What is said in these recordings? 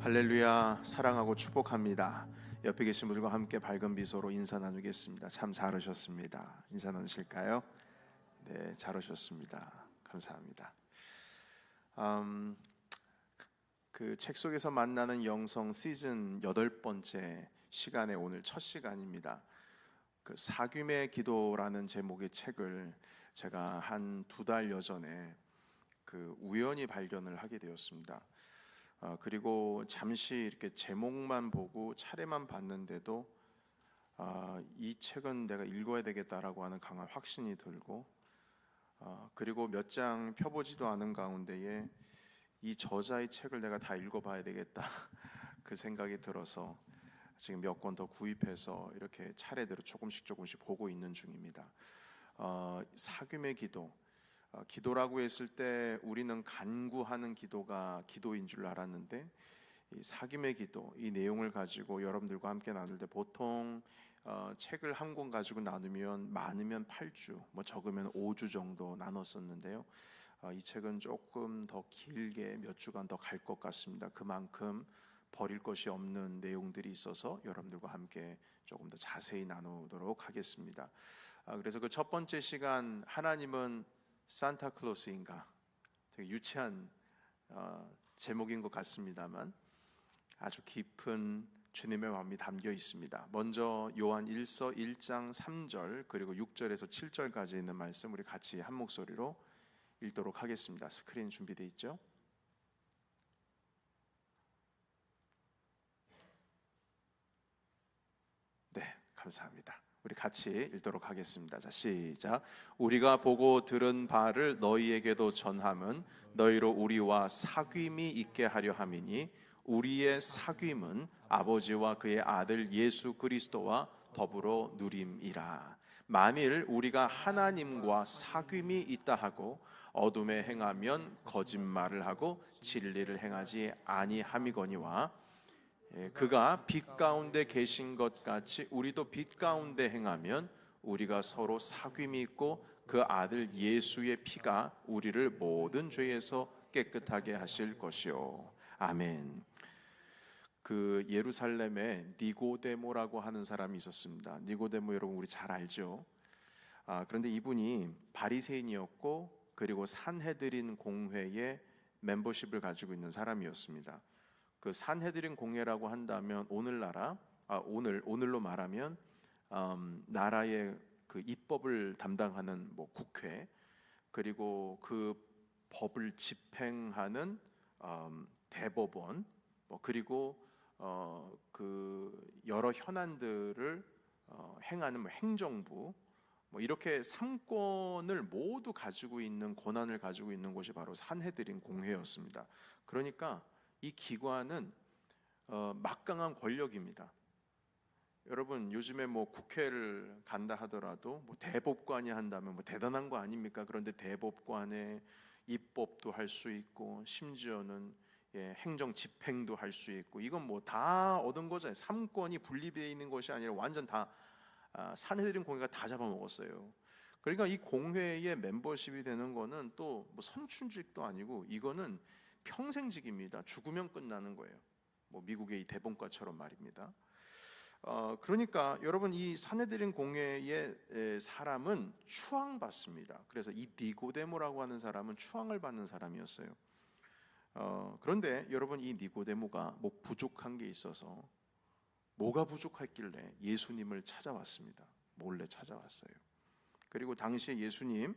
할렐루야. 사랑하고 축복합니다. 옆에 계신 분들과 함께 밝은 미소로 인사 나누겠습니다. 참 잘 오셨습니다. 인사 나누실까요? 네, 잘 오셨습니다. 감사합니다. 그 책 속에서 만나는 영성 시즌 8번째 시간에 오늘 첫 시간입니다. 그 사귐의 기도라는 제목의 책을 제가 한 2달여 전에 그 우연히 발견을 하게 되었습니다. 그리고 잠시 이렇게 제목만 보고 차례만 봤는데도 이 책은 내가 읽어야 되겠다라고 하는 강한 확신이 들고, 그리고 몇 장 펴보지도 않은 가운데에 이 저자의 책을 내가 다 읽어봐야 되겠다 그 생각이 들어서 지금 몇 권 더 구입해서 이렇게 차례대로 조금씩 보고 있는 중입니다. 사귐의 기도, 기도라고 했을 때 우리는 간구하는 기도가 기도인 줄 알았는데, 이 사귐의 기도, 이 내용을 가지고 여러분들과 함께 나눌 때 보통 책을 한 권 가지고 나누면 많으면 8주, 뭐 적으면 5주 정도 나눴었는데요. 이 책은 조금 더 길게 몇 주간 더 갈 것 같습니다. 그만큼 버릴 것이 없는 내용들이 있어서 여러분들과 함께 조금 더 자세히 나누도록 하겠습니다. 그래서 그 첫 번째 시간, 하나님은 산타클로스인가? 되게 유치한 제목인 것 같습니다만 아주 깊은 주님의 마음이 담겨 있습니다. 먼저 요한 1서 1장 3절 그리고 6절에서 7절까지 있는 말씀 우리 같이 한 목소리로 읽도록 하겠습니다. 스크린 준비되어 있죠? 네, 감사합니다. 우리 같이 읽도록 하겠습니다. 자, 시작. 우리가 보고 들은 바를 너희에게도 전함은 너희로 우리와 사귐이 있게 하려 함이니 우리의 사귐은 아버지와 그의 아들 예수 그리스도와 더불어 누림이라. 만일 우리가 하나님과 사귐이 있다 하고 어둠에 행하면 거짓말을 하고 진리를 행하지 아니함이거니와, 그가 빛 가운데 계신 것 같이 우리도 빛 가운데 행하면 우리가 서로 사귐이 있고 그 아들 예수의 피가 우리를 모든 죄에서 깨끗하게 하실 것이요. 아멘. 그 예루살렘에 니고데모라고 하는 사람이 있었습니다. 니고데모 여러분 우리 잘 알죠? 그런데 이분이 바리새인이었고 그리고 산헤드린 공회의 멤버십을 가지고 있는 사람이었습니다. 그 산헤드린 공회라고 한다면 오늘로 말하면 나라의 그 입법을 담당하는 뭐 국회, 그리고 그 법을 집행하는 대법원, 그리고 그 여러 현안들을 행하는 뭐 행정부, 뭐 이렇게 3권을 모두 가지고 있는 권한을 가지고 있는 곳이 바로 산헤드린 공회였습니다. 그러니까 이 기관은 막강한 권력입니다. 여러분 요즘에 뭐 국회를 간다 하더라도 뭐 대법관이 한다면 뭐 대단한 거 아닙니까? 그런데 대법관의 입법도 할 수 있고 심지어는 행정 집행도 할 수 있고, 이건 뭐 다 얻은 거잖아요. 3권이 분리되어 있는 것이 아니라 완전 다 산헤드린 공회가 다 잡아먹었어요. 그러니까 이 공회의 멤버십이 되는 거는 또 뭐 선출직도 아니고 이거는 평생직입니다. 죽으면 끝나는 거예요. 뭐 미국의 이 대법관처럼 말입니다. 그러니까 여러분 이 산헤드린 공회의 사람은 추앙받습니다. 그래서 이 니고데모라고 하는 사람은 추앙을 받는 사람이었어요. 그런데 여러분 이 니고데모가 뭐 부족한 게 있어서, 뭐가 부족했길래 예수님을 찾아왔습니다. 몰래 찾아왔어요. 그리고 당시에 예수님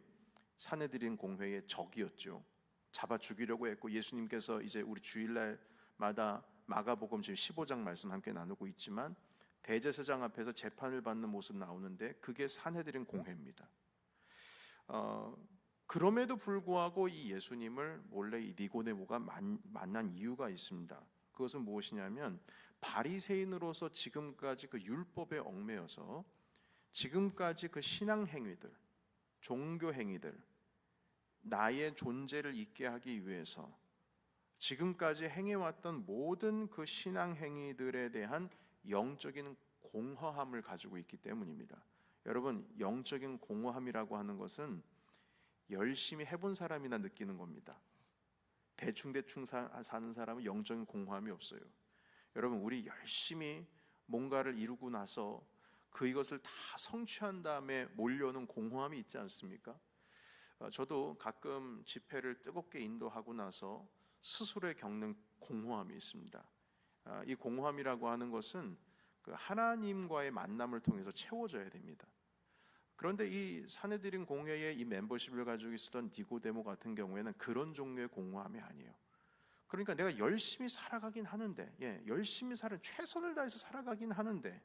산헤드린 공회의 적이었죠. 잡아 죽이려고 했고, 예수님께서 이제 우리 주일날마다 마가복음 지금 15장 말씀 함께 나누고 있지만 대제사장 앞에서 재판을 받는 모습 나오는데 그게 산헤드린 공회입니다. 그럼에도 불구하고 이 예수님을 몰래 이 니고데모가 만난 이유가 있습니다. 그것은 무엇이냐면 바리새인으로서 지금까지 그 율법에 얽매여서 지금까지 그 신앙 행위들, 종교 행위들, 나의 존재를 있게 하기 위해서 지금까지 행해왔던 모든 그 신앙 행위들에 대한 영적인 공허함을 가지고 있기 때문입니다. 여러분, 영적인 공허함이라고 하는 것은 열심히 해본 사람이나 느끼는 겁니다. 대충 사는 사람은 영적인 공허함이 없어요. 여러분, 우리 열심히 뭔가를 이루고 나서 이것을 다 성취한 다음에 몰려오는 공허함이 있지 않습니까? 저도 가끔 집회를 뜨겁게 인도하고 나서 스스로에 겪는 공허함이 있습니다. 이 공허함이라고 하는 것은 그 하나님과의 만남을 통해서 채워져야 됩니다. 그런데 이 사내들인 공회의 이 멤버십을 가지고 있었던 니고데모 같은 경우에는 그런 종류의 공허함이 아니에요. 그러니까 내가 열심히 살아가긴 하는데, 열심히 최선을 다해서 살아가긴 하는데,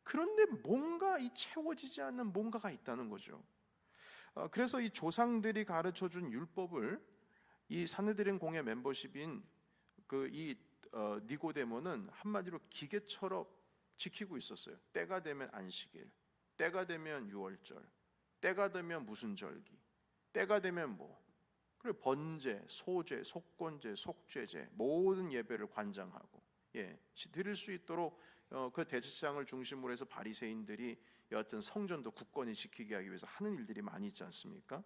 그런데 뭔가 이 채워지지 않는 뭔가가 있다는 거죠. 그래서 이 조상들이 가르쳐준 율법을 이 사내들인 공회 멤버십인 니고데모는 한마디로 기계처럼 지키고 있었어요. 때가 되면 안식일, 때가 되면 유월절, 때가 되면 무슨 절기, 때가 되면 그리고 번제, 소제, 속건제, 속죄제 모든 예배를 관장하고 드릴 수 있도록 그 대제사장을 중심으로 해서 바리새인들이 여하튼 성전도 굳건히 지키게 하기 위해서 하는 일들이 많이 있지 않습니까?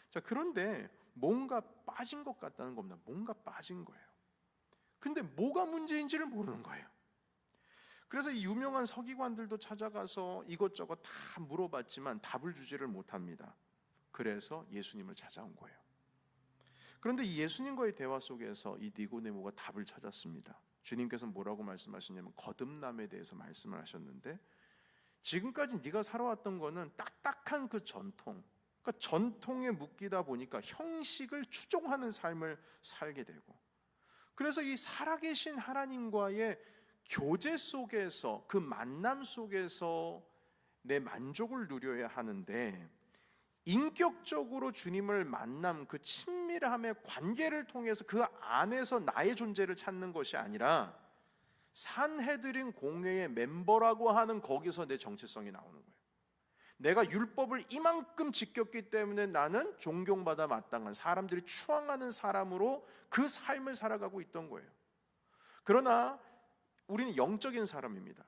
자, 그런데 뭔가 빠진 것 같다는 겁니다. 뭔가 빠진 거예요. 근데 뭐가 문제인지를 모르는 거예요. 그래서 이 유명한 서기관들도 찾아가서 이것저것 다 물어봤지만 답을 주지를 못합니다. 그래서 예수님을 찾아온 거예요. 그런데 이 예수님과의 대화 속에서 이 니고데모가 답을 찾았습니다. 주님께서 뭐라고 말씀하셨냐면 거듭남에 대해서 말씀을 하셨는데, 지금까지 네가 살아왔던 거는 딱딱한 그 전통, 그러니까 전통에 묶이다 보니까 형식을 추종하는 삶을 살게 되고, 그래서 이 살아계신 하나님과의 교제 속에서, 그 만남 속에서 내 만족을 누려야 하는데, 인격적으로 주님을 만남, 그 친밀함의 관계를 통해서 그 안에서 나의 존재를 찾는 것이 아니라 산헤드린 공회의 멤버라고 하는 거기서 내 정체성이 나오는 거예요. 내가 율법을 이만큼 지켰기 때문에 나는 존경받아 마땅한, 사람들이 추앙하는 사람으로 그 삶을 살아가고 있던 거예요. 그러나 우리는 영적인 사람입니다.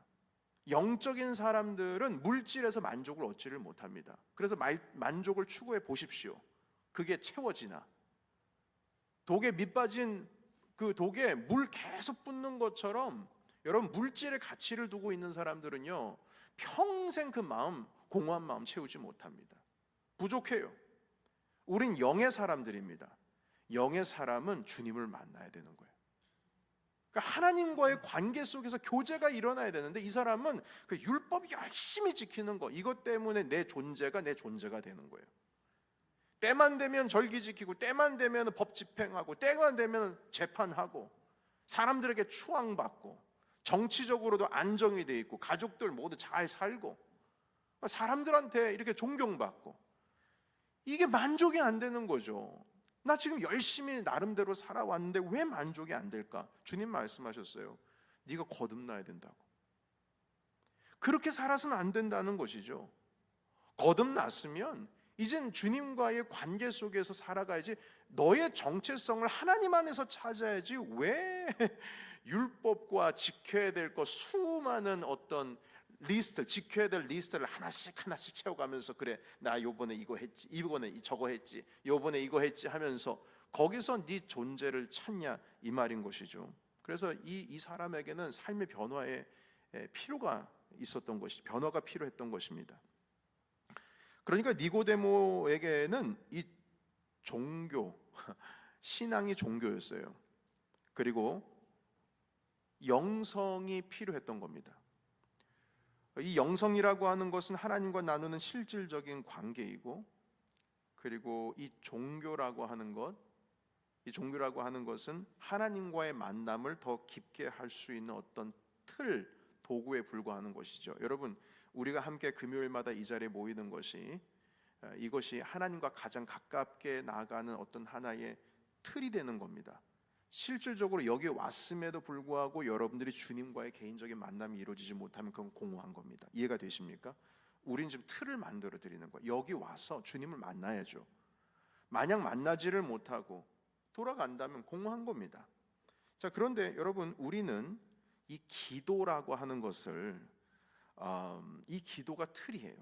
영적인 사람들은 물질에서 만족을 얻지를 못합니다. 그래서 만족을 추구해 보십시오. 그게 채워지나? 독에 밑빠진 그 독에 물 계속 붓는 것처럼 여러분, 물질의 가치를 두고 있는 사람들은요, 평생 그 마음, 공허한 마음 채우지 못합니다. 부족해요. 우린 영의 사람들입니다. 영의 사람은 주님을 만나야 되는 거예요. 그러니까 하나님과의 관계 속에서 교제가 일어나야 되는데, 이 사람은 그 율법 열심히 지키는 거, 이것 때문에 내 존재가 되는 거예요. 때만 되면 절기 지키고, 때만 되면 법 집행하고, 때만 되면 재판하고, 사람들에게 추앙받고, 정치적으로도 안정이 돼 있고, 가족들 모두 잘 살고, 사람들한테 이렇게 존경받고, 이게 만족이 안 되는 거죠. 나 지금 열심히 나름대로 살아왔는데 왜 만족이 안 될까? 주님 말씀하셨어요. 네가 거듭나야 된다고. 그렇게 살아서는 안 된다는 것이죠. 거듭났으면 이젠 주님과의 관계 속에서 살아가야지, 너의 정체성을 하나님 안에서 찾아야지 왜 율법과 지켜야 될 것, 수많은 어떤 리스트, 지켜야 될 리스트를 하나씩 채워가면서, 그래 나 요번에 이거 했지, 이번에 저거 했지, 요번에 이거 했지 하면서 거기서 네 존재를 찾냐, 이 말인 것이죠. 그래서 이 사람에게는 삶의 변화에 필요가 있었던 것이, 변화가 필요했던 것입니다. 그러니까 니고데모에게는 이 종교, 신앙이 종교였어요. 그리고 영성이 필요했던 겁니다. 이 영성이라고 하는 것은 하나님과 나누는 실질적인 관계이고, 그리고 이 종교라고 하는 것은 하나님과의 만남을 더 깊게 할 수 있는 어떤 틀, 도구에 불과하는 것이죠. 여러분, 우리가 함께 금요일마다 이 자리에 모이는 것이, 이것이 하나님과 가장 가깝게 나아가는 어떤 하나의 틀이 되는 겁니다. 실질적으로 여기 왔음에도 불구하고 여러분들이 주님과의 개인적인 만남이 이루어지지 못하면 그건 공허한 겁니다. 이해가 되십니까? 우린 지금 틀을 만들어 드리는 거예요. 여기 와서 주님을 만나야죠. 만약 만나지를 못하고 돌아간다면 공허한 겁니다. 자, 그런데 여러분, 우리는 이 기도라고 하는 것을, 이 기도가 틀이에요.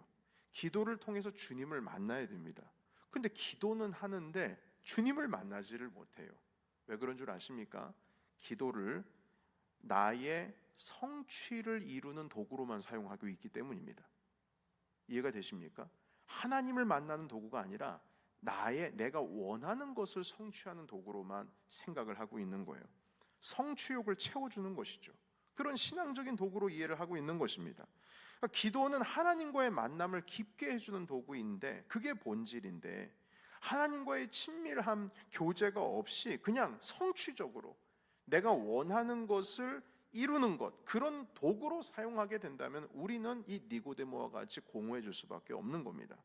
기도를 통해서 주님을 만나야 됩니다. 근데 기도는 하는데 주님을 만나지를 못해요. 왜 그런 줄 아십니까? 기도를 나의 성취를 이루는 도구로만 사용하고 있기 때문입니다. 이해가 되십니까? 하나님을 만나는 도구가 아니라 내가 원하는 것을 성취하는 도구로만 생각을 하고 있는 거예요. 성취욕을 채워주는 것이죠. 그런 신앙적인 도구로 이해를 하고 있는 것입니다. 그러니까 기도는 하나님과의 만남을 깊게 해주는 도구인데, 그게 본질인데, 하나님과의 친밀한 교제가 없이 그냥 성취적으로 내가 원하는 것을 이루는 것, 그런 도구로 사용하게 된다면 우리는 이 니고데모와 같이 공허해 질 수밖에 없는 겁니다.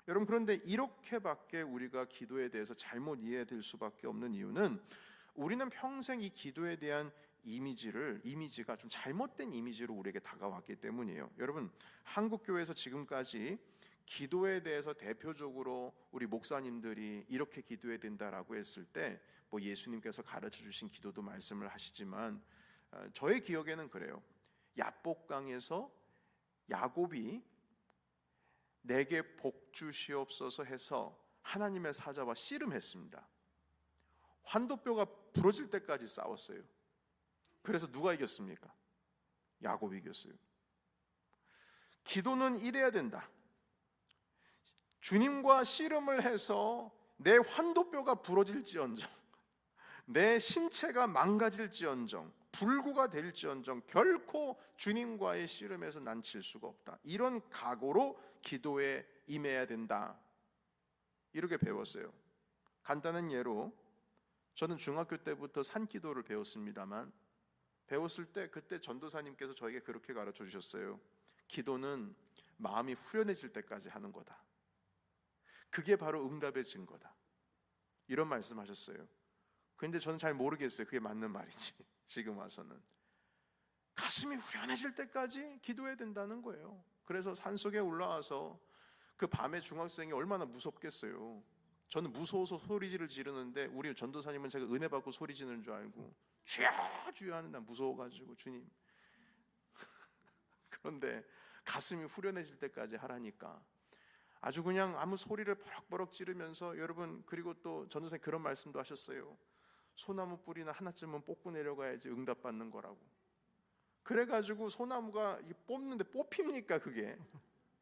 여러분, 그런데 이렇게밖에 우리가 기도에 대해서 잘못 이해될 수밖에 없는 이유는, 우리는 평생 이 기도에 대한 이미지가 좀 잘못된 이미지로 우리에게 다가왔기 때문이에요. 여러분, 한국 교회에서 지금까지 기도에 대해서 대표적으로 우리 목사님들이 이렇게 기도해야 된다라고 했을 때, 뭐 예수님께서 가르쳐 주신 기도도 말씀을 하시지만, 저의 기억에는 그래요. 야복강에서 야곱이 내게 복 주시옵소서 해서 하나님의 사자와 씨름했습니다. 환도뼈가 부러질 때까지 싸웠어요. 그래서 누가 이겼습니까? 야곱이 이겼어요. 기도는 이래야 된다. 주님과 씨름을 해서 내 환도뼈가 부러질지언정, 내 신체가 망가질지언정, 불구가 될지언정 결코 주님과의 씨름에서 난 질 수가 없다. 이런 각오로 기도에 임해야 된다. 이렇게 배웠어요. 간단한 예로, 저는 중학교 때부터 산기도를 배웠습니다만, 배웠을 때 그때 전도사님께서 저에게 그렇게 가르쳐 주셨어요. 기도는 마음이 후련해질 때까지 하는 거다. 그게 바로 응답의 증거다. 이런 말씀하셨어요. 그런데 저는 잘 모르겠어요. 그게 맞는 말인지. 지금 와서는 가슴이 후련해질 때까지 기도해야 된다는 거예요. 그래서 산속에 올라와서 그 밤에 중학생이 얼마나 무섭겠어요. 저는 무서워서 소리를 지르는데, 우리 전도사님은 제가 은혜 받고 소리 지르는 줄 알고 주여 주여 하는, 난 무서워가지고 주님. 그런데 가슴이 후련해질 때까지 하라니까 아주 그냥 아무 소리를 버럭버럭 지르면서, 여러분, 그리고 또 전도사님 그런 말씀도 하셨어요. 소나무 뿌리나 하나쯤은 뽑고 내려가야지 응답받는 거라고. 그래가지고 소나무가 뽑는데 뽑힙니까 그게?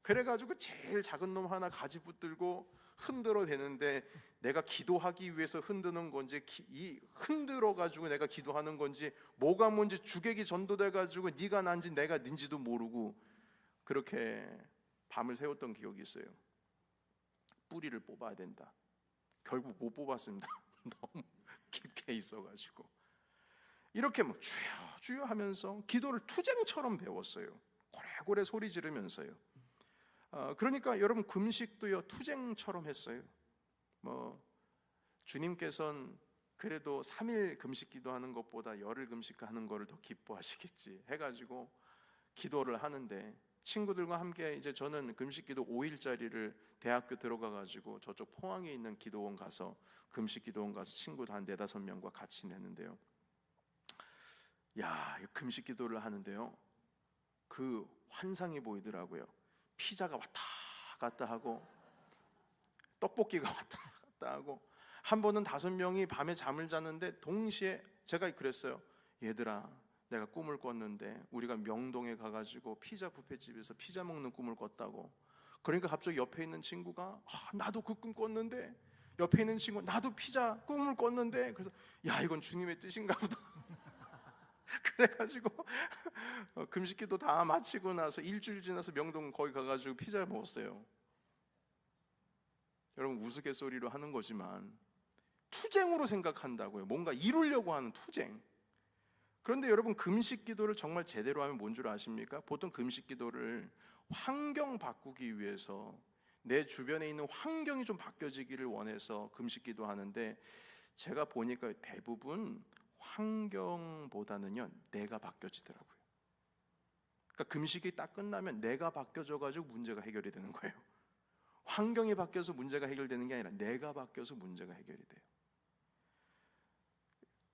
그래가지고 제일 작은 놈 하나 가지 붙들고 흔들어 대는데, 내가 기도하기 위해서 흔드는 건지, 이 흔들어가지고 내가 기도하는 건지, 뭐가 뭔지 주객이 전도돼가지고 네가 난지 내가 닌지도 모르고 그렇게 밤을 새웠던 기억이 있어요. 뿌리를 뽑아야 된다. 결국 못 뽑았습니다. 너무 깊게 있어가지고. 이렇게 뭐 주여 주여 하면서 기도를 투쟁처럼 배웠어요. 고래고래 소리 지르면서요. 그러니까 여러분, 금식도요 투쟁처럼 했어요. 뭐 주님께서는 그래도 3일 금식 기도하는 것보다 열흘 금식하는 거를 더 기뻐하시겠지 해가지고 기도를 하는데, 친구들과 함께 이제 저는 금식기도 5일짜리를 대학교 들어가가지고 저쪽 포항에 있는 기도원 가서, 금식기도원 가서 친구도 한 4-5명과 같이 냈는데요. 야, 금식기도를 하는데요, 그 환상이 보이더라고요. 피자가 왔다 갔다 하고 떡볶이가 왔다 갔다 하고, 한 번은 5명이 밤에 잠을 자는데 동시에 제가 그랬어요. 얘들아, 내가 꿈을 꿨는데 우리가 명동에 가가지고 피자 뷔페집에서 피자 먹는 꿈을 꿨다고. 그러니까 갑자기 옆에 있는 친구가 나도 그 꿈 꿨는데, 옆에 있는 친구 나도 피자 꿈을 꿨는데, 그래서 야, 이건 주님의 뜻인가 보다. 그래가지고 금식기도 다 마치고 나서 일주일 지나서 명동 거기 가가지고 피자 먹었어요. 여러분, 우스갯소리로 하는 거지만 투쟁으로 생각한다고요. 뭔가 이루려고 하는 투쟁. 그런데 여러분, 금식기도를 정말 제대로 하면 뭔 줄 아십니까? 보통 금식기도를 환경 바꾸기 위해서, 내 주변에 있는 환경이 좀 바뀌어지기를 원해서 금식기도 하는데, 제가 보니까 대부분 환경보다는요 내가 바뀌어지더라고요. 그러니까 금식이 딱 끝나면 내가 바뀌어져가지고 문제가 해결이 되는 거예요. 환경이 바뀌어서 문제가 해결되는 게 아니라 내가 바뀌어서 문제가 해결이 돼요.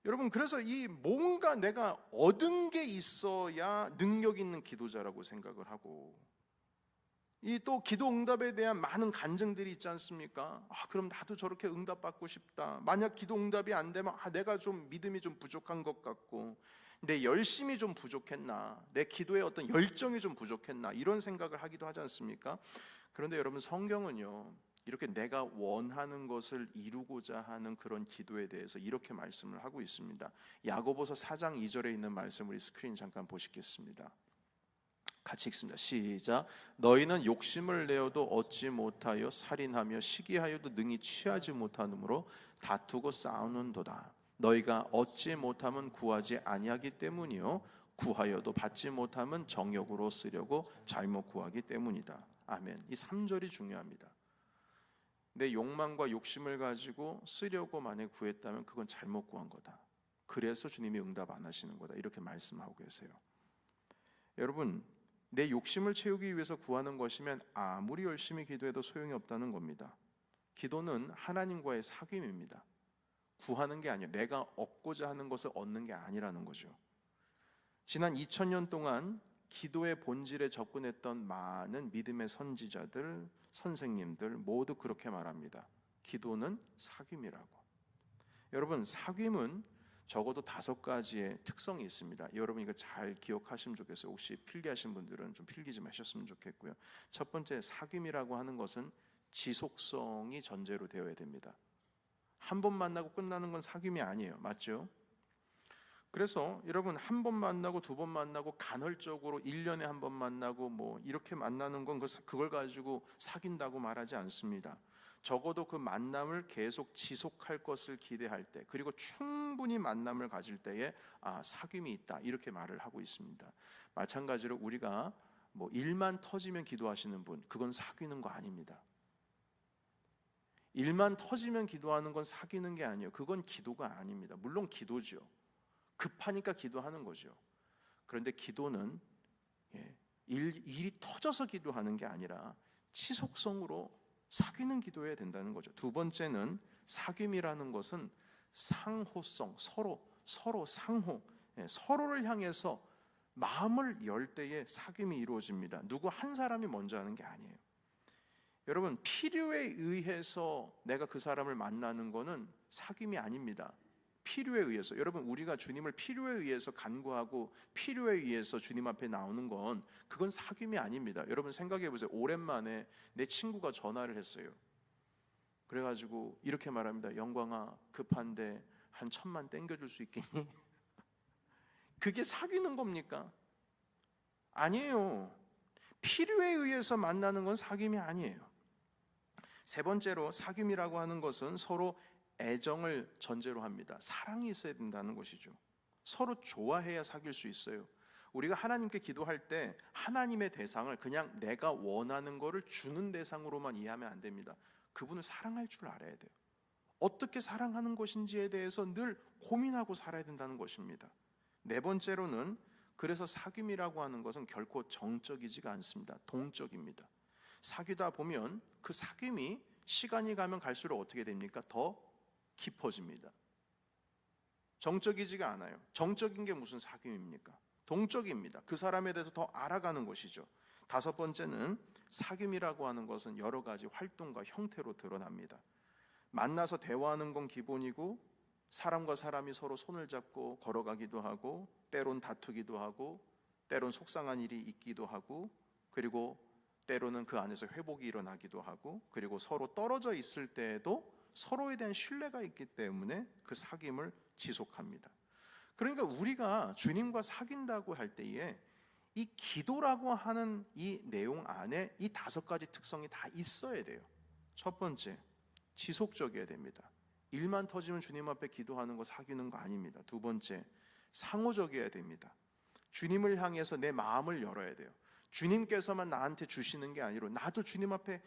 여러분, 그래서 이 뭔가 내가 얻은 게 있어야 능력 있는 기도자라고 생각을 하고, 이 또 기도 응답에 대한 많은 간증들이 있지 않습니까? 그럼 나도 저렇게 응답받고 싶다. 만약 기도 응답이 안 되면 내가 좀 믿음이 좀 부족한 것 같고, 내 열심이 좀 부족했나, 내 기도의 어떤 열정이 좀 부족했나, 이런 생각을 하기도 하지 않습니까? 그런데 여러분, 성경은요, 이렇게 내가 원하는 것을 이루고자 하는 그런 기도에 대해서 이렇게 말씀을 하고 있습니다. 야고보서 4장 2절에 있는 말씀을 스크린 잠깐 보시겠습니다. 같이 읽습니다. 시작. 너희는 욕심을 내어도 얻지 못하여 살인하며 시기하여도 능히 취하지 못하므로 다투고 싸우는도다. 너희가 얻지 못하면 구하지 아니하기 때문이요 구하여도 받지 못하면 정욕으로 쓰려고 잘못 구하기 때문이다. 아멘. 이 3절이 중요합니다. 내 욕망과 욕심을 가지고 쓰려고 만약 구했다면 그건 잘못 구한 거다. 그래서 주님이 응답 안 하시는 거다. 이렇게 말씀하고 계세요. 여러분, 내 욕심을 채우기 위해서 구하는 것이면 아무리 열심히 기도해도 소용이 없다는 겁니다. 기도는 하나님과의 사귐입니다. 구하는 게 아니에요. 내가 얻고자 하는 것을 얻는 게 아니라는 거죠. 지난 2000년 동안 기도의 본질에 접근했던 많은 믿음의 선지자들, 선생님들 모두 그렇게 말합니다. 기도는 사귐이라고. 여러분, 사귐은 적어도 5가지의 특성이 있습니다. 여러분 이거 잘 기억하시면 좋겠어요. 혹시 필기하신 분들은 좀 필기 좀 하셨으면 좋겠고요. 첫 번째, 사귐이라고 하는 것은 지속성이 전제로 되어야 됩니다. 한 번 만나고 끝나는 건 사귐이 아니에요. 맞죠? 그래서 여러분, 한 번 만나고 2번 만나고 간헐적으로 1년에 한 번 만나고 뭐 이렇게 만나는 건 그걸 가지고 사귄다고 말하지 않습니다. 적어도 그 만남을 계속 지속할 것을 기대할 때, 그리고 충분히 만남을 가질 때에 사귐이 있다, 이렇게 말을 하고 있습니다. 마찬가지로 우리가 뭐 일만 터지면 기도하시는 분, 그건 사귀는 거 아닙니다. 일만 터지면 기도하는 건 사귀는 게 아니에요. 그건 기도가 아닙니다. 물론 기도죠. 급하니까 기도하는 거죠. 그런데 기도는 일이 터져서 기도하는 게 아니라 지속성으로 사귀는 기도해야 된다는 거죠. 두 번째는, 사귐이라는 것은 상호성, 서로 상호, 서로를 향해서 마음을 열 때에 사귐이 이루어집니다. 누구 한 사람이 먼저 하는 게 아니에요. 여러분, 필요에 의해서 내가 그 사람을 만나는 거는 사귐이 아닙니다. 필요에 의해서, 여러분 우리가 주님을 필요에 의해서 간구하고 필요에 의해서 주님 앞에 나오는 건 그건 사귐이 아닙니다. 여러분 생각해 보세요. 오랜만에 내 친구가 전화를 했어요. 그래가지고 이렇게 말합니다. 영광아, 급한데 한 1,000만 땡겨줄 수 있겠니? 그게 사귀는 겁니까? 아니에요. 필요에 의해서 만나는 건 사귐이 아니에요. 세 번째로, 사귐이라고 하는 것은 서로 애정을 전제로 합니다. 사랑이 있어야 된다는 것이죠. 서로 좋아해야 사귈 수 있어요. 우리가 하나님께 기도할 때 하나님의 대상을 그냥 내가 원하는 거를 주는 대상으로만 이해하면 안 됩니다. 그분을 사랑할 줄 알아야 돼요. 어떻게 사랑하는 것인지에 대해서 늘 고민하고 살아야 된다는 것입니다. 네 번째로는, 그래서 사귐이라고 하는 것은 결코 정적이지가 않습니다. 동적입니다. 사귀다 보면 그 사귐이 시간이 가면 갈수록 어떻게 됩니까? 더 깊어집니다. 정적이지가 않아요. 정적인 게 무슨 사귐입니까? 동적입니다. 그 사람에 대해서 더 알아가는 것이죠. 다섯 번째는, 사귐이라고 하는 것은 여러 가지 활동과 형태로 드러납니다. 만나서 대화하는 건 기본이고, 사람과 사람이 서로 손을 잡고 걸어가기도 하고, 때론 다투기도 하고, 때론 속상한 일이 있기도 하고, 그리고 때로는 그 안에서 회복이 일어나기도 하고, 그리고 서로 떨어져 있을 때에도 서로에 대한 신뢰가 있기 때문에 그 사귐을 지속합니다. 그러니까 우리가 주님과 사귄다고 할 때에 이 기도라고 하는 이 내용 안에 이 5가지 특성이 다 있어야 돼요. 첫 번째, 지속적이어야 됩니다. 일만 터지면 주님 앞에 기도하는 거 사귀는 거 아닙니다. 두 번째, 상호적이어야 됩니다. 주님을 향해서 내 마음을 열어야 돼요. 주님께서만 나한테 주시는 게 아니라 나도 주님 앞에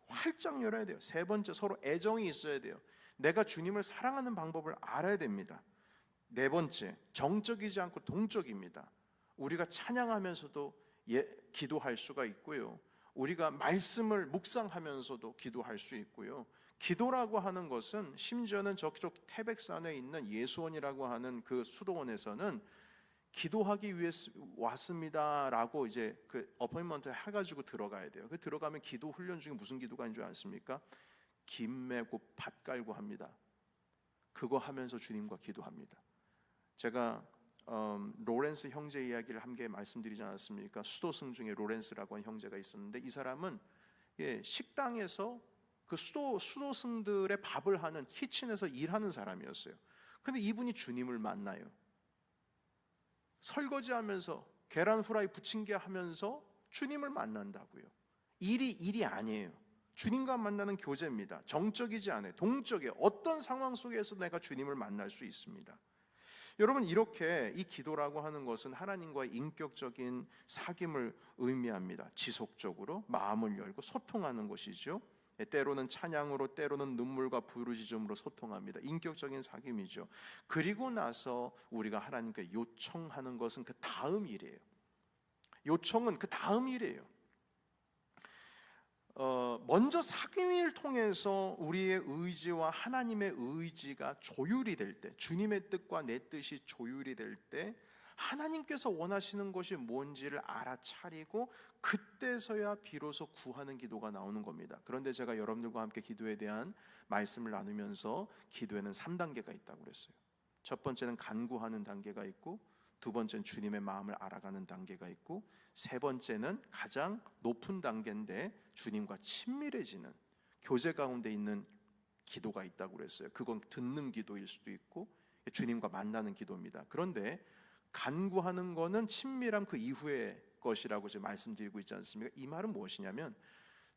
활짝 열어야 돼요. 세 번째, 서로 애정이 있어야 돼요. 내가 주님을 사랑하는 방법을 알아야 됩니다. 네 번째, 정적이지 않고 동적입니다. 우리가 찬양하면서도 기도할 수가 있고요. 우리가 말씀을 묵상하면서도 기도할 수 있고요. 기도라고 하는 것은 심지어는 저쪽 태백산에 있는 예수원이라고 하는 그 수도원에서는 기도하기 위해 왔습니다라고 이제 그 어포인먼트 해가지고 들어가야 돼요. 그 들어가면 기도 훈련 중에 무슨 기도가 있는 줄 아십니까? 김 메고 밭 깔고 합니다. 그거 하면서 주님과 기도합니다. 제가 로렌스 형제 이야기를 함께 말씀드리지 않았습니까? 수도승 중에 로렌스라고 하는 형제가 있었는데 이 사람은 식당에서 그 수도승들의 밥을 하는 키친에서 일하는 사람이었어요. 근데 이분이 주님을 만나요. 설거지하면서 계란 후라이 부침개 하면서 주님을 만난다고요. 일이 아니에요. 주님과 만나는 교제입니다. 정적이지 않아요. 동적이에요. 어떤 상황 속에서 내가 주님을 만날 수 있습니다. 여러분, 이렇게 이 기도라고 하는 것은 하나님과의 인격적인 사귐을 의미합니다. 지속적으로 마음을 열고 소통하는 것이죠. 때로는 찬양으로, 때로는 눈물과 부르짖음으로 소통합니다. 인격적인 사귐이죠. 그리고 나서 우리가 하나님께 요청하는 것은 그 다음 일이에요. 요청은 그 다음 일이에요. 먼저 사귐을 통해서 우리의 의지와 하나님의 의지가 조율이 될 때, 주님의 뜻과 내 뜻이 조율이 될 때 하나님께서 원하시는 것이 뭔지를 알아차리고 그때서야 비로소 구하는 기도가 나오는 겁니다. 그런데 제가 여러분들과 함께 기도에 대한 말씀을 나누면서 기도에는 3단계가 있다고 그랬어요. 첫 번째는 간구하는 단계가 있고, 두 번째는 주님의 마음을 알아가는 단계가 있고, 세 번째는 가장 높은 단계인데 주님과 친밀해지는 교제 가운데 있는 기도가 있다고 그랬어요. 그건 듣는 기도일 수도 있고 주님과 만나는 기도입니다. 그런데 간구하는 거는 친밀한 그 이후의 것이라고 지금 말씀드리고 있지 않습니까? 이 말은 무엇이냐면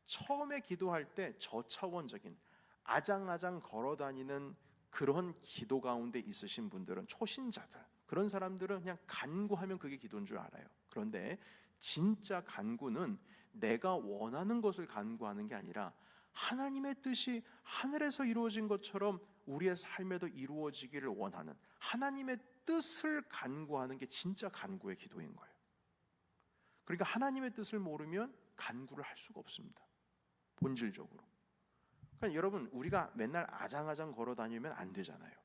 처음에 기도할 때 저차원적인 아장아장 걸어다니는 그런 기도 가운데 있으신 분들은, 초신자들, 그런 사람들은 그냥 간구하면 그게 기도인 줄 알아요. 그런데 진짜 간구는 내가 원하는 것을 간구하는 게 아니라 하나님의 뜻이 하늘에서 이루어진 것처럼 우리의 삶에도 이루어지기를 원하는 하나님의 뜻을 간구하는 게 진짜 간구의 기도인 거예요. 그러니까 하나님의 뜻을 모르면 간구를 할 수가 없습니다. 본질적으로. 그러니까 여러분, 우리가 맨날 아장아장 걸어 다니면 안 되잖아요.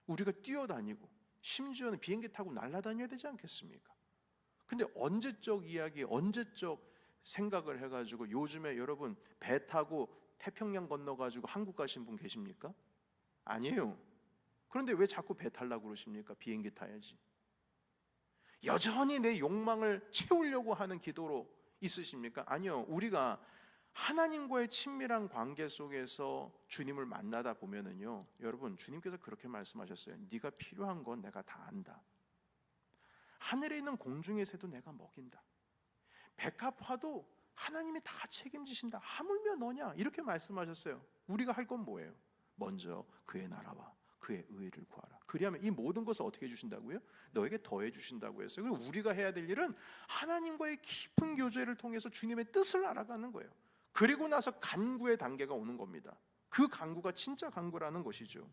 우리가 뛰어다니고 심지어는 비행기 타고 날아다녀야 되지 않겠습니까? 근데 언제적 이야기, 언제적 생각을 해가지고 요즘에 여러분 배 타고 태평양 건너가지고 한국 가신 분 계십니까? 아니에요. 그런데 왜 자꾸 배 타려고 그러십니까? 비행기 타야지. 여전히 내 욕망을 채우려고 하는 기도로 있으십니까? 아니요. 우리가 하나님과의 친밀한 관계 속에서 주님을 만나다 보면은요, 여러분, 주님께서 그렇게 말씀하셨어요. 네가 필요한 건 내가 다 안다. 하늘에 있는 공중의 새도 내가 먹인다. 백합화도 하나님이 다 책임지신다. 하물며 너냐? 이렇게 말씀하셨어요. 우리가 할 건 뭐예요? 먼저 그의 나라와 그의 의를 구하라. 그리하면 이 모든 것을 어떻게 해주신다고요? 너에게 더해 주신다고 했어요. 그리고 우리가 해야 될 일은 하나님과의 깊은 교제를 통해서 주님의 뜻을 알아가는 거예요. 그리고 나서 간구의 단계가 오는 겁니다. 그 간구가 진짜 간구라는 것이죠.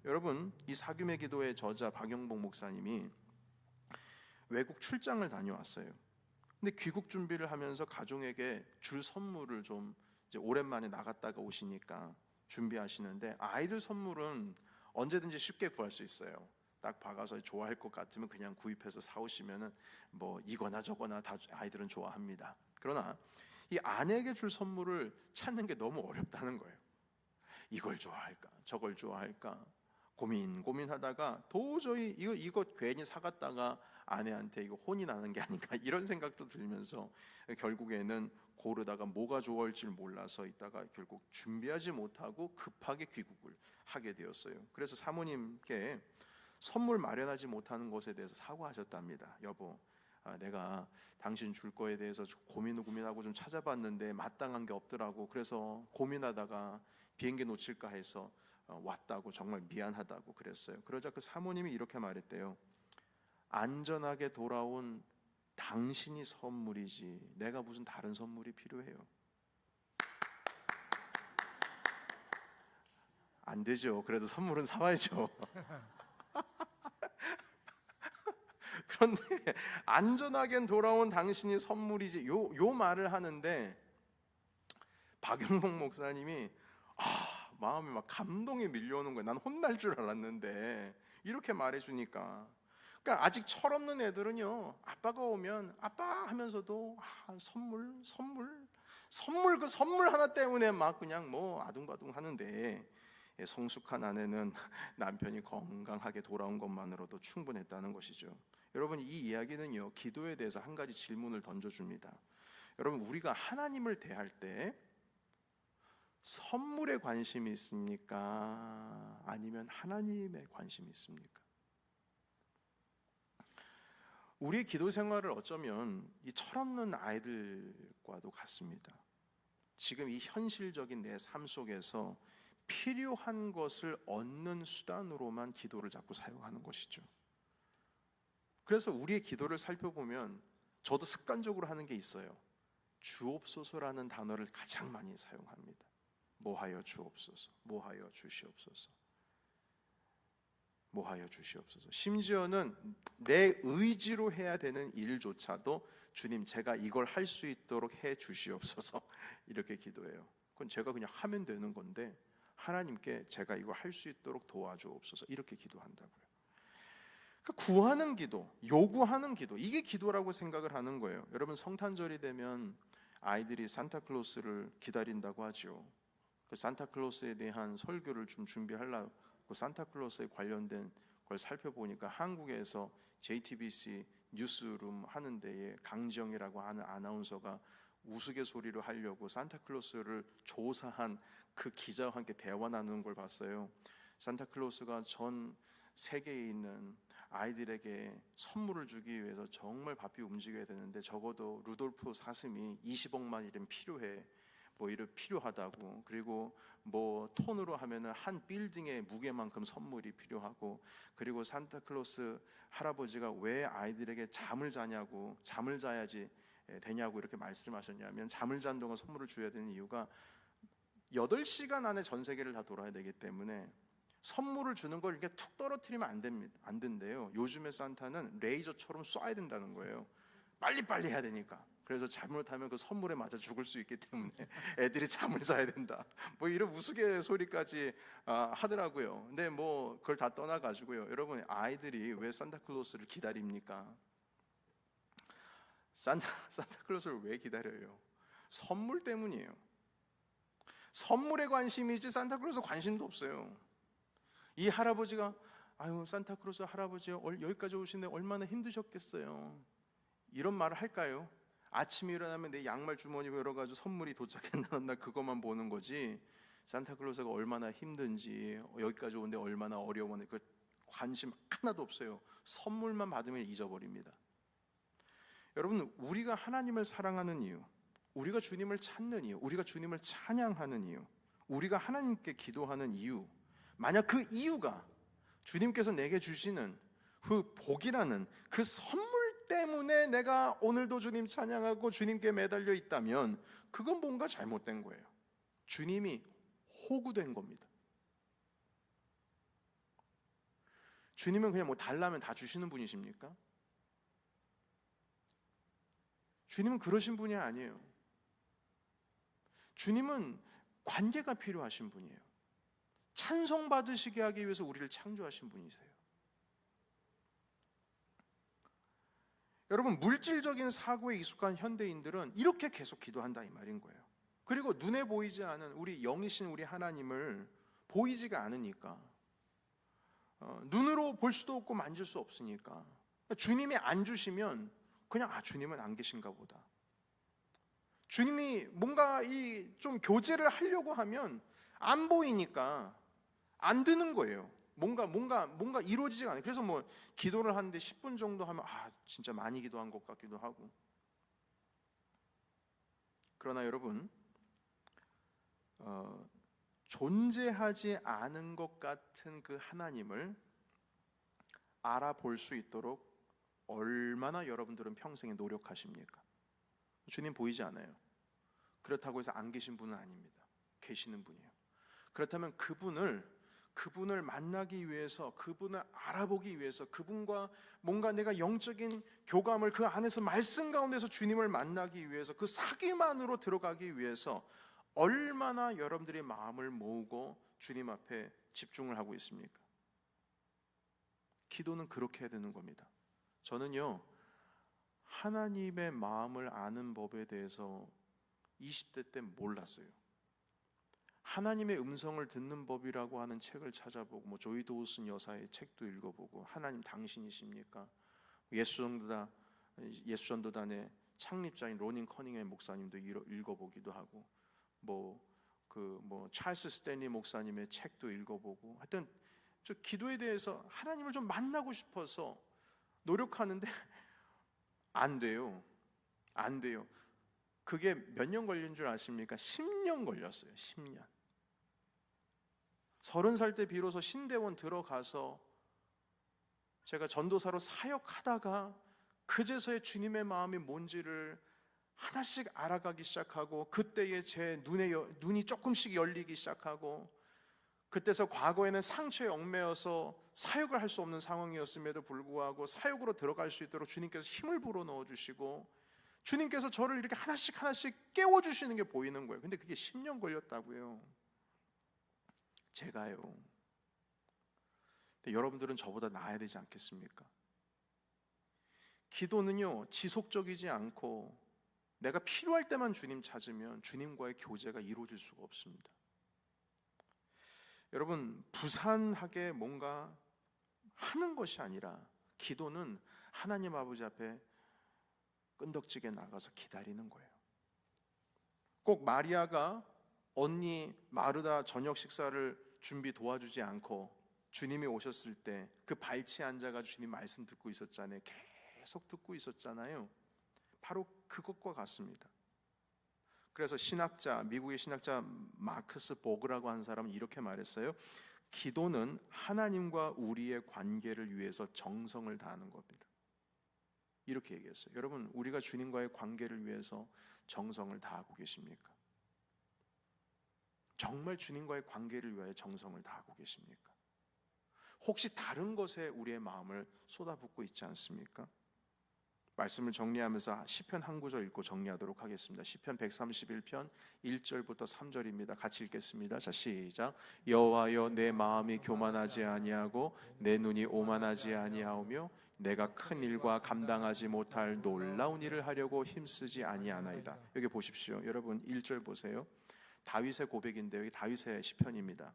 여러분, 이 사귐의 기도의 저자 박영복 목사님이 외국 출장을 다녀왔어요. 근데 귀국 준비를 하면서 가족에게 줄 선물을 좀 이제 오랜만에 나갔다가 오시니까 준비하시는데, 아이들 선물은 언제든지 쉽게 구할 수 있어요. 딱 박아서 좋아할 것 같으면 그냥 구입해서 사오시면은 뭐 이거나 저거나 다 아이들은 좋아합니다. 그러나 이 아내에게 줄 선물을 찾는 게 너무 어렵다는 거예요. 이걸 좋아할까, 저걸 좋아할까 고민하다가 도저히 이거 괜히 사갔다가 아내한테 이거 혼이 나는 게 아닌가 이런 생각도 들면서 결국에는 고르다가 뭐가 좋을지 몰라서 있다가 결국 준비하지 못하고 급하게 귀국을 하게 되었어요. 그래서 사모님께 선물 마련하지 못하는 것에 대해서 사과하셨답니다. 여보, 내가 당신 줄 거에 대해서 고민하고 좀 찾아봤는데 마땅한 게 없더라고. 그래서 고민하다가 비행기 놓칠까 해서 왔다고, 정말 미안하다고 그랬어요. 그러자 그 사모님이 이렇게 말했대요. 안전하게 돌아온 당신이 선물이지 내가 무슨 다른 선물이 필요해요. 안 되죠. 그래도 선물은 사와야죠. 그런데 안전하게 돌아온 당신이 선물이지 요 말을 하는데 박영복 목사님이 마음이 막 감동이 밀려오는 거예요. 난 혼날 줄 알았는데 이렇게 말해주니까. 그러니까 아직 철없는 애들은요, 아빠가 오면 아빠 하면서도 선물 그 선물 하나 때문에 막 그냥 뭐 아둥바둥 하는데, 성숙한 아내는 남편이 건강하게 돌아온 것만으로도 충분했다는 것이죠. 여러분, 이 이야기는요, 기도에 대해서 한 가지 질문을 던져줍니다. 여러분, 우리가 하나님을 대할 때 선물에 관심이 있습니까? 아니면 하나님에 관심이 있습니까? 우리의 기도 생활을 어쩌면 이 철없는 아이들과도 같습니다. 지금 이 현실적인 내 삶 속에서 필요한 것을 얻는 수단으로만 기도를 자꾸 사용하는 것이죠. 그래서 우리의 기도를 살펴보면 저도 습관적으로 하는 게 있어요. 주옵소서라는 단어를 가장 많이 사용합니다. 뭐하여 주옵소서, 뭐하여 주시옵소서, 뭐하여 주시옵소서. 심지어는 내 의지로 해야 되는 일조차도 주님, 제가 이걸 할 수 있도록 해 주시옵소서, 이렇게 기도해요. 그건 제가 그냥 하면 되는 건데 하나님께 제가 이걸 할 수 있도록 도와주옵소서, 이렇게 기도한다고요. 그러니까 구하는 기도, 요구하는 기도, 이게 기도라고 생각을 하는 거예요. 여러분, 성탄절이 되면 아이들이 산타클로스를 기다린다고 하죠. 그 산타클로스에 대한 설교를 좀 준비하려고 산타클로스에 관련된 걸 살펴보니까 한국에서 JTBC 뉴스룸 하는 데에 강지영이라고 하는 아나운서가 우스갯소리로 하려고 산타클로스를 조사한 그 기자와 함께 대화 나누는 걸 봤어요. 산타클로스가 전 세계에 있는 아이들에게 선물을 주기 위해서 정말 바삐 움직여야 되는데 적어도 루돌프 사슴이 20억만 이름 필요해, 뭐 이런 필요하다고, 그리고 뭐 톤으로 하면은 한 빌딩의 무게만큼 선물이 필요하고, 그리고 산타클로스 할아버지가 왜 아이들에게 잠을 자냐고, 잠을 자야지 되냐고 이렇게 말씀하셨냐면, 잠을 잔 동안 선물을 줘야 되는 이유가 8시간 안에 전 세계를 다 돌아야 되기 때문에 선물을 주는 걸 이렇게 툭 떨어뜨리면 안 된대요. 요즘의 산타는 레이저처럼 쏴야 된다는 거예요. 빨리빨리 해야 되니까. 그래서 잘못하면 그 선물에 맞아 죽을 수 있기 때문에 애들이 잠을 자야 된다, 뭐 이런 우스갯소리까지 하더라고요. 근데 뭐 그걸 다 떠나가지고요, 여러분, 아이들이 왜 산타클로스를 기다립니까? 산타클로스를 왜 기다려요? 선물 때문이에요. 선물에 관심이지 산타클로스 관심도 없어요. 이 할아버지가 아유, 산타클로스 할아버지 여기까지 오시는데 얼마나 힘드셨겠어요, 이런 말을 할까요? 아침에 일어나면 내 양말 주머니에 열어가지고 선물이 도착했나 나 그것만 보는 거지, 산타클로스가 얼마나 힘든지, 여기까지 오는데 얼마나 어려웠는지 그 관심 하나도 없어요. 선물만 받으면 잊어버립니다. 여러분, 우리가 하나님을 사랑하는 이유, 우리가 주님을 찾는 이유, 우리가 주님을 찬양하는 이유, 우리가 하나님께 기도하는 이유, 만약 그 이유가 주님께서 내게 주시는 그 복이라는 그 선물 때문에 내가 오늘도 주님 찬양하고 주님께 매달려 있다면 그건 뭔가 잘못된 거예요. 주님이 호구된 겁니다. 주님은 그냥 뭐 달라면 다 주시는 분이십니까? 주님은 그러신 분이 아니에요. 주님은 관계가 필요하신 분이에요. 찬송받으시게 하기 위해서 우리를 창조하신 분이세요. 여러분, 물질적인 사고에 익숙한 현대인들은 이렇게 계속 기도한다 이 말인 거예요. 그리고 눈에 보이지 않은 우리 영이신 우리 하나님을 보이지가 않으니까, 눈으로 볼 수도 없고 만질 수 없으니까 주님이 안 주시면 그냥 주님은 안 계신가 보다. 주님이 뭔가 이 좀 교제를 하려고 하면 안 보이니까 안 되는 거예요. 뭔가 이루어지지가 않아요. 그래서 뭐 기도를 하는데 10분 정도 하면 진짜 많이 기도한 것 같기도 하고. 그러나 여러분, 존재하지 않은 것 같은 그 하나님을 알아볼 수 있도록 얼마나 여러분들은 평생에 노력하십니까? 주님 보이지 않아요. 그렇다고 해서 안 계신 분은 아닙니다. 계시는 분이에요. 그렇다면 그분을 만나기 위해서, 그분을 알아보기 위해서, 그분과 뭔가 내가 영적인 교감을 그 안에서 말씀 가운데서 주님을 만나기 위해서, 그 사귐 안으로 들어가기 위해서 얼마나 여러분들이 마음을 모으고 주님 앞에 집중을 하고 있습니까? 기도는 그렇게 해야 되는 겁니다. 저는요, 하나님의 마음을 아는 법에 대해서 20대 때 몰랐어요. 하나님의 음성을 듣는 법이라고 하는 책을 찾아보고, 뭐 조이 도우슨 여사의 책도 읽어보고, 하나님 당신이십니까? 예수전도단의 창립자인 로닌 커닝햄 목사님도 읽어보기도 하고, 찰스 스탠리 목사님의 책도 읽어보고, 하여튼 저 기도에 대해서 하나님을 좀 만나고 싶어서 노력하는데 안 돼요. 안 돼요. 그게 몇 년 걸린 줄 아십니까? 10년 걸렸어요. 10년. 30살 때 비로소 신대원 들어가서 제가 전도사로 사역하다가 그제서야 주님의 마음이 뭔지를 하나씩 알아가기 시작하고, 그때에 제 눈이 조금씩 열리기 시작하고, 그때서 과거에는 상처에 얽매여서 사역을 할 수 없는 상황이었음에도 불구하고 사역으로 들어갈 수 있도록 주님께서 힘을 불어넣어 주시고, 주님께서 저를 이렇게 하나씩 깨워주시는 게 보이는 거예요. 근데 그게 10년 걸렸다고요. 제가요. 근데 여러분들은 저보다 나아야 되지 않겠습니까? 기도는요, 지속적이지 않고 내가 필요할 때만 주님 찾으면 주님과의 교제가 이루어질 수가 없습니다. 여러분, 부산하게 뭔가 하는 것이 아니라 기도는 하나님 아버지 앞에 끈덕지게 나가서 기다리는 거예요. 꼭 마리아가 언니 마르다 저녁 식사를 준비 도와주지 않고 주님이 오셨을 때 그 발치에 앉아가지고 주님 말씀 듣고 있었잖아요. 계속 듣고 있었잖아요. 바로 그것과 같습니다. 그래서 미국의 신학자 마크스 보그라고 하는 사람은 이렇게 말했어요. 기도는 하나님과 우리의 관계를 위해서 정성을 다하는 겁니다. 이렇게 얘기했어요. 여러분, 우리가 주님과의 관계를 위해서 정성을 다하고 계십니까? 정말 주님과의 관계를 위하여 정성을 다하고 계십니까? 혹시 다른 것에 우리의 마음을 쏟아붓고 있지 않습니까? 말씀을 정리하면서 시편 한 구절 읽고 정리하도록 하겠습니다. 시편 131편 1절부터 3절입니다. 같이 읽겠습니다. 자, 시작. 여호와여, 내 마음이 교만하지 아니하고 내 눈이 오만하지 아니하오며 내가 큰 일과 감당하지 못할 놀라운 일을 하려고 힘쓰지 아니하나이다. 여기 보십시오. 여러분 1절 보세요. 다윗의 고백인데요. 여기 다윗의 시편입니다.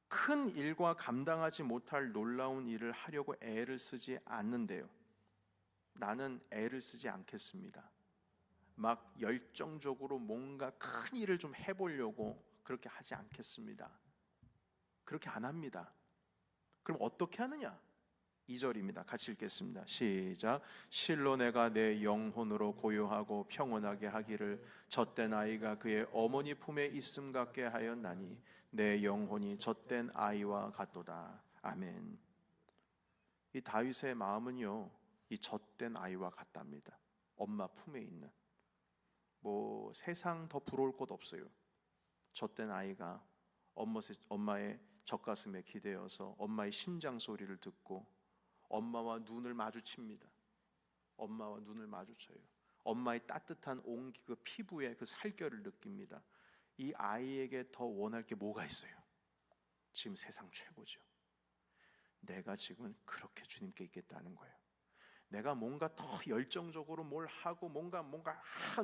큰 일과 감당하지 못할 놀라운 일을 하려고 애를 쓰지 않는데요. 나는 애를 쓰지 않겠습니다. 막 열정적으로 뭔가 큰 일을 좀 해보려고 그렇게 하지 않겠습니다. 그렇게 안 합니다. 그럼 어떻게 하느냐? 2절입니다. 같이 읽겠습니다. 시작. 실로 내가 내 영혼으로 고요하고 평온하게 하기를 젖된 아이가 그의 어머니 품에 있음 같게 하였나니 내 영혼이 젖된 아이와 같도다. 아멘. 이 다윗의 마음은요, 이 젖된 아이와 같답니다. 엄마 품에 있는, 세상 더 부러울 것 없어요. 젖된 아이가 엄마의 젖가슴에 기대어서 엄마의 심장 소리를 듣고 엄마와 눈을 마주칩니다. 엄마와 눈을 마주쳐요. 엄마의 따뜻한 온기, 그 피부의 그 살결을 느낍니다. 이 아이에게 더 원할 게 뭐가 있어요? 지금 세상 최고죠. 내가 지금 그렇게 주님께 있겠다는 거예요. 내가 뭔가 더 열정적으로 뭘 하고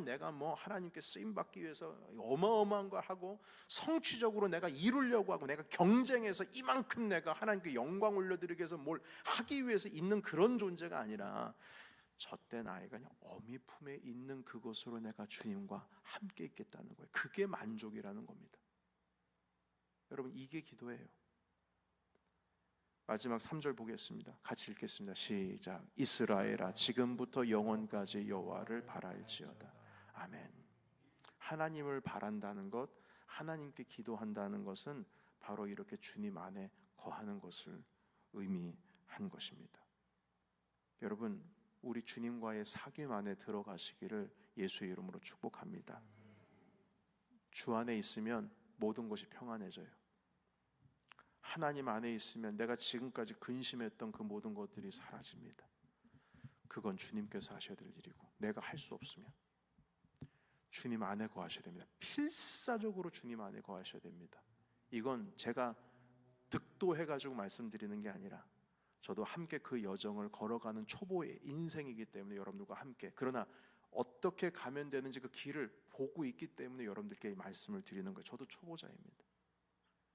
내가 하나님께 쓰임 받기 위해서 어마어마한 걸 하고 성취적으로 내가 이루려고 하고 내가 경쟁해서 이만큼 내가 하나님께 영광 올려드리기 위해서 뭘 하기 위해서 있는 그런 존재가 아니라 젖된 아이가 그냥 어미 품에 있는 그것으로 내가 주님과 함께 있겠다는 거예요. 그게 만족이라는 겁니다. 여러분, 이게 기도예요. 마지막 3절 보겠습니다. 같이 읽겠습니다. 시작. 이스라엘아, 지금부터 영원까지 여호와를 바랄지어다. 아멘. 하나님을 바란다는 것, 하나님께 기도한다는 것은 바로 이렇게 주님 안에 거하는 것을 의미한 것입니다. 여러분, 우리 주님과의 사귐 안에 들어가시기를 예수의 이름으로 축복합니다. 주 안에 있으면 모든 것이 평안해져요. 하나님 안에 있으면 내가 지금까지 근심했던 그 모든 것들이 사라집니다. 그건 주님께서 하셔야 될 일이고 내가 할 수 없으면 주님 안에 거하셔야 됩니다. 필사적으로 주님 안에 거하셔야 됩니다. 이건 제가 득도해가지고 말씀드리는 게 아니라 저도 함께 그 여정을 걸어가는 초보의 인생이기 때문에 여러분들과 함께, 그러나 어떻게 가면 되는지 그 길을 보고 있기 때문에 여러분들께 이 말씀을 드리는 거예요. 저도 초보자입니다.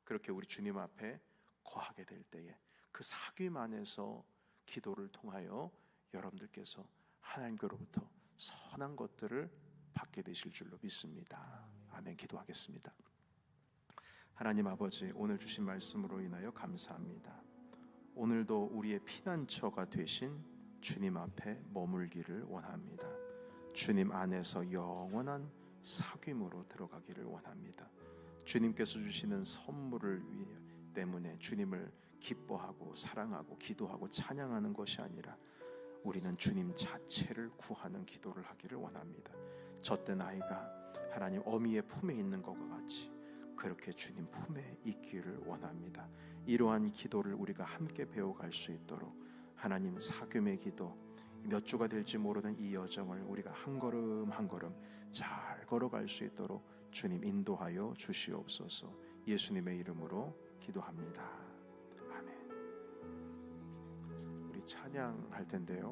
그렇게 우리 주님 앞에 거하게 될 때에 그 사귐 안에서 기도를 통하여 여러분들께서 하나님께로부터 선한 것들을 받게 되실 줄로 믿습니다. 아멘. 기도하겠습니다. 하나님 아버지, 오늘 주신 말씀으로 인하여 감사합니다. 오늘도 우리의 피난처가 되신 주님 앞에 머물기를 원합니다. 주님 안에서 영원한 사귐으로 들어가기를 원합니다. 주님께서 주시는 선물을 위해 때문에 주님을 기뻐하고 사랑하고 기도하고 찬양하는 것이 아니라 우리는 주님 자체를 구하는 기도를 하기를 원합니다. 젖된 아이가 하나님 어미의 품에 있는 것과 같이 그렇게 주님 품에 있기를 원합니다. 이러한 기도를 우리가 함께 배워갈 수 있도록 하나님 사귐의 기도, 몇 주가 될지 모르는 이 여정을 우리가 한 걸음 한 걸음 잘 걸어갈 수 있도록 주님 인도하여 주시옵소서. 예수님의 이름으로 기도합니다. 아멘. 우리 찬양할 텐데요.